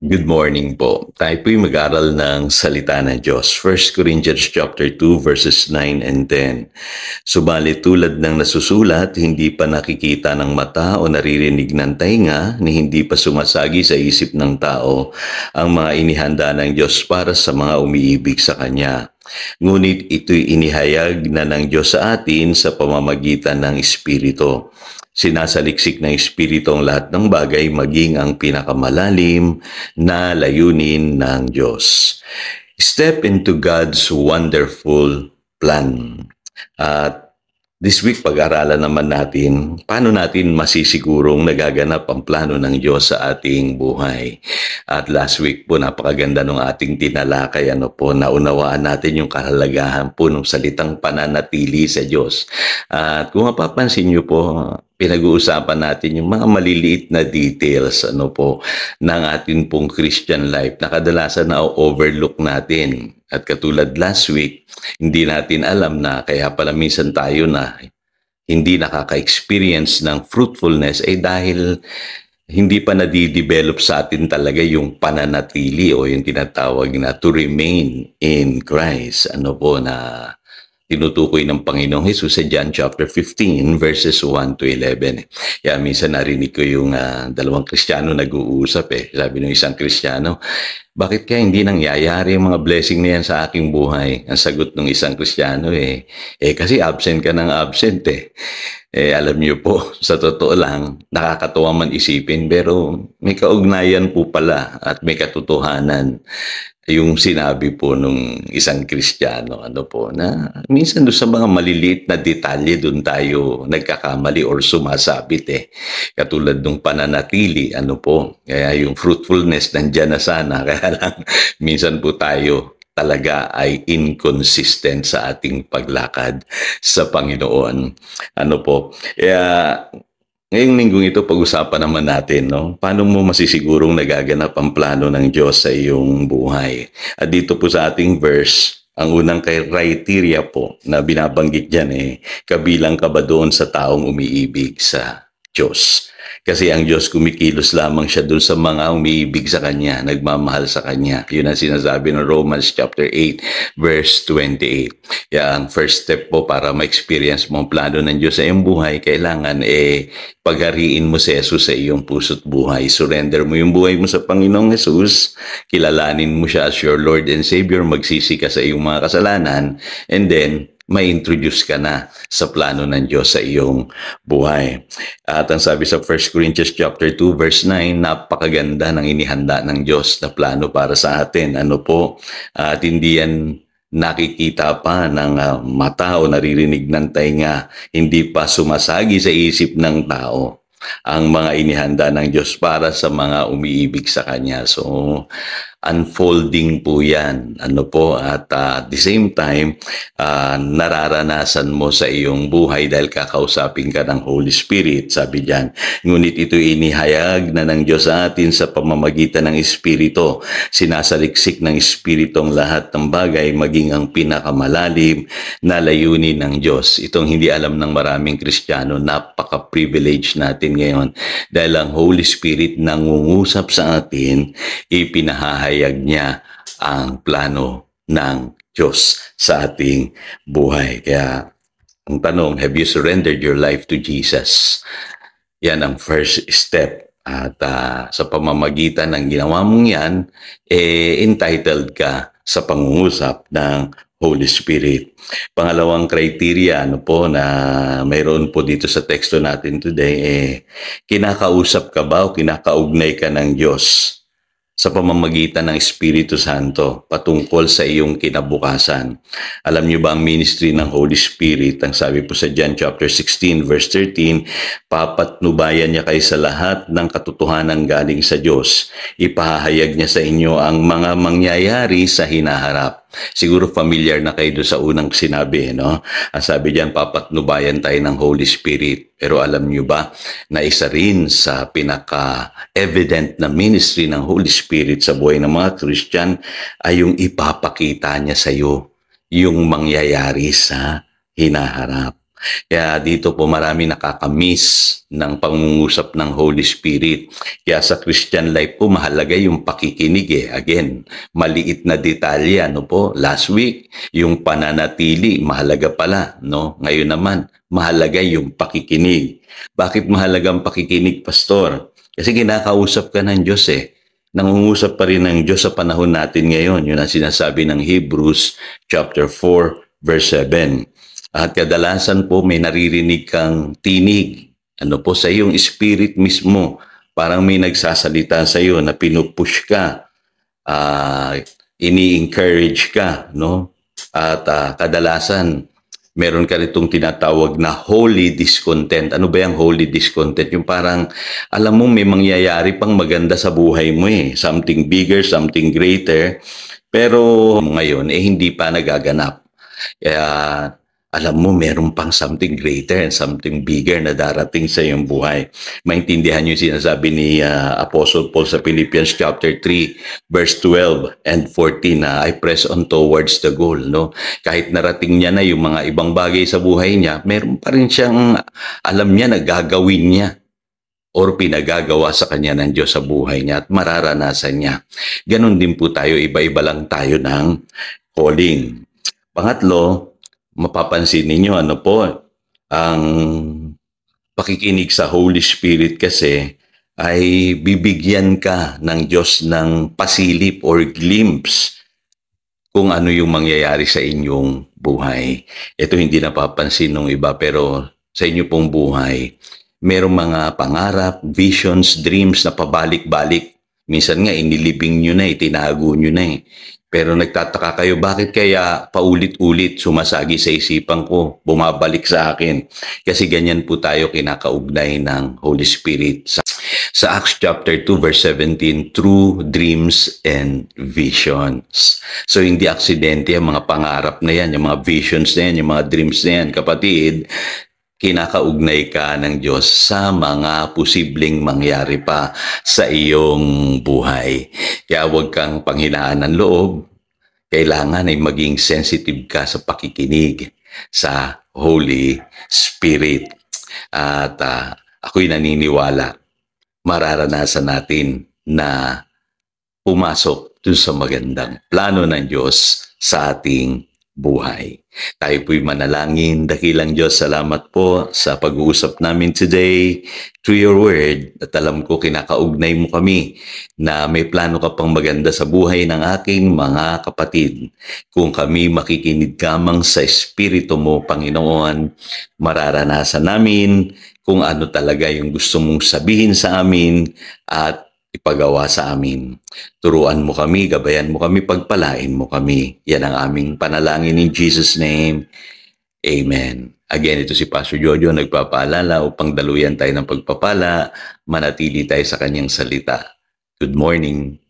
Good morning po. Tayo po'y mag-aral ng salita ng Diyos. 1 Corinthians chapter 2 verses 9 and 10. Subalit tulad ng nasusulat, hindi pa nakikita ng mata o naririnig ng tainga, ni hindi pa sumasagi sa isip ng tao ang mga inihanda ng Diyos para sa mga umiibig sa Kanya. Ngunit ito'y inihayag na ng Diyos sa atin sa pamamagitan ng Espiritu. Sinasaliksik ng Espiritu ang lahat ng bagay, maging ang pinakamalalim na layunin ng Diyos. Step into God's wonderful plan. At this week, pag-aralan naman natin, paano natin masisigurong nagaganap ang plano ng Diyos sa ating buhay. At last week po, napakaganda ng ating tinalakay, naunawaan natin yung kahalagahan po ng salitang pananatili sa Diyos. At kung mapapansin niyo po, pinag-uusapan natin yung mga maliliit na details ng ating pong Christian life na kadalasan na overlook natin. At katulad last week, hindi natin alam na kaya pala minsan tayo na hindi nakaka-experience ng fruitfulness ay dahil hindi pa nadidevelop sa atin talaga yung pananatili o yung tinatawag na to remain in Christ. Na tinutukoy ng Panginoong Hesus sa John chapter 15 verses 1 to 11. Kaya minsan narinig ko yung dalawang Kristiyano nag-uusap. Sabi ng isang Kristiyano, bakit kaya hindi nangyayari yung mga blessing na yan sa aking buhay? Ang sagot ng isang Kristiyano kasi absent ka ng absent alam niyo po, sa totoo lang, nakakatuwa man isipin, pero may kaugnayan po pala at may katotohanan yung sinabi po nung isang Kristiyano, na minsan doon sa mga maliliit na detalye doon tayo nagkakamali or sumasabit Katulad nung pananatili, kaya yung fruitfulness nandiyan na sana, kaya lang minsan po tayo talaga ay inconsistent sa ating paglakad sa Panginoon. Kaya ngayong linggong ito, pag-usapan naman natin, paano mo masisigurong nagaganap ang plano ng Diyos sa iyong buhay? At dito po sa ating verse, ang unang criteria po na binabanggit dyan kabilang ka ba doon sa taong umiibig sa Diyos? Kasi ang Diyos kumikilos lamang siya doon sa mga umiibig sa Kanya, nagmamahal sa Kanya. Yun ang sinasabi ng Romans chapter 8, verse 28. Kaya ang first step po para ma-experience mo ang plano ng Diyos sa iyong buhay, kailangan paghariin mo si Jesus sa iyong puso't buhay. Surrender mo yung buhay mo sa Panginoong Jesus, kilalanin mo siya as your Lord and Savior, magsisi ka sa iyong mga kasalanan, and then ma-introduce ka na sa plano ng Diyos sa iyong buhay. At ang sabi sa 1 Corinthians chapter 2 verse 9, napakaganda ng inihanda ng Diyos na plano para sa atin. At hindi yan nakikita pa ng mata o naririnig ng tainga, hindi pa sumasagi sa isip ng tao ang mga inihanda ng Diyos para sa mga umiibig sa Kanya. So, unfolding po yan. At at the same time, nararanasan mo sa iyong buhay dahil kakausapin ka ng Holy Spirit. Sabi diyan, ngunit ito inihayag na ng Diyos sa atin sa pamamagitan ng Espiritu. Sinasaliksik ng Espiritu ang lahat ng bagay, maging ang pinakamalalim na layunin ng Diyos. Itong hindi alam ng maraming Kristiyano, napaka-privilege natin ngayon dahil ang Holy Spirit nangungusap sa atin, ipinahahayag niya ang plano ng Diyos sa ating buhay. Kaya ang tanong, have you surrendered your life to Jesus? Yan ang first step. At sa pamamagitan ng ginawa mong yan, entitled ka sa pangungusap ng Holy Spirit. Pangalawang criteria na mayroon po dito sa teksto natin today, kinakausap ka ba o kinakaugnay ka ng Diyos sa pamamagitan ng Espiritu Santo patungkol sa iyong kinabukasan? Alam niyo ba ang ministry ng Holy Spirit? Ang sabi po sa John chapter 16 verse 13, papatnubayan niya kayo sa lahat ng katotohanan galing sa Diyos. Ipahahayag niya sa inyo ang mga mangyayari sa hinaharap. Siguro familiar na kayo doon sa unang sinabi, Ang sabi diyan, papatnubayan tayo ng Holy Spirit. Pero alam niyo ba na isa rin sa pinaka-evident na ministry ng Holy Spirit sa buhay ng mga Christian ay yung ipapakita niya sa iyo yung mangyayari sa hinaharap. Kaya dito po marami nakakamiss ng pangungusap ng Holy Spirit. Kaya sa Christian life po mahalaga yung pakikinig eh. Again, maliit na detalye ano po. Last week, yung pananatili mahalaga pala, no? Ngayon naman, mahalaga yung pakikinig. Bakit mahalaga ang pakikinig, Pastor? Kasi kinakausap ka ng Diyos eh. Nangungusap pa rin ng Diyos sa panahon natin ngayon. Yun ang sinasabi ng Hebrews chapter 4 verse 7. At kadalasan po may naririnig kang tinig. Ano po sa iyong spirit mismo. Parang may nagsasalita sa iyo na pinupush ka, ini-encourage ka, no? At kadalasan meron ka ritong tinatawag na holy discontent. Ano ba yung holy discontent? Yung parang, alam mo, may mangyayari pang maganda sa buhay mo eh. Something bigger, something greater. Pero ngayon, hindi pa nagaganap. Kaya, alam mo, meron pang something greater and something bigger na darating sa iyong buhay. Maintindihan niyo yung sinasabi ni Apostle Paul sa Philippians chapter 3, verse 12 and 14 na I press on towards the goal. No? Kahit narating niya na yung mga ibang bagay sa buhay niya, meron pa rin siyang alam niya na gagawin niya or pinagagawa sa kanya ng Diyos sa buhay niya at mararanasan niya. Ganon din po tayo, iba-iba lang tayo ng calling. Pangatlo, mapapansin ninyo ano po, ang pakikinig sa Holy Spirit kasi ay bibigyan ka ng Diyos ng pasilip or glimpse kung ano yung mangyayari sa inyong buhay. Ito hindi napapansin ng iba pero sa inyo pong buhay, merong mga pangarap, visions, dreams na pabalik-balik. Minsan nga inilibing nyo na, itinago nyo na eh. Pero nagtataka kayo, bakit kaya paulit-ulit sumasagi sa isipan ko, bumabalik sa akin? Kasi ganyan po tayo kinakaugnay ng Holy Spirit. Sa Acts chapter 2 verse 17, through dreams and visions. So hindi aksidente yung mga pangarap na yan, yung mga visions na yan, yung mga dreams na yan. Kapatid, kinakaugnay ka ng Diyos sa mga posibleng mangyari pa sa iyong buhay. Kaya huwag kang panghinaan ng loob. Kailangan ay maging sensitive ka sa pakikinig sa Holy Spirit. At ako'y naniniwala, mararanasan natin na pumasok dun sa magandang plano ng Diyos sa ating buhay. Tayo po'y manalangin. Dakilang Diyos, salamat po sa pag-uusap namin today through your word. At alam ko, kinakaugnay mo kami na may plano ka pang maganda sa buhay ng aking mga kapatid. Kung kami makikinig kamang sa Espiritu mo, Panginoon, mararanasan namin kung ano talaga yung gusto mong sabihin sa amin at ipagawa sa amin. Turuan mo kami, gabayan mo kami, pagpalain mo kami. Yan ang aming panalangin in Jesus' name. Amen. Again, ito si Pastor Jojo, nagpapaalala upang daluyan tayo ng pagpapala, manatili tayo sa kanyang salita. Good morning.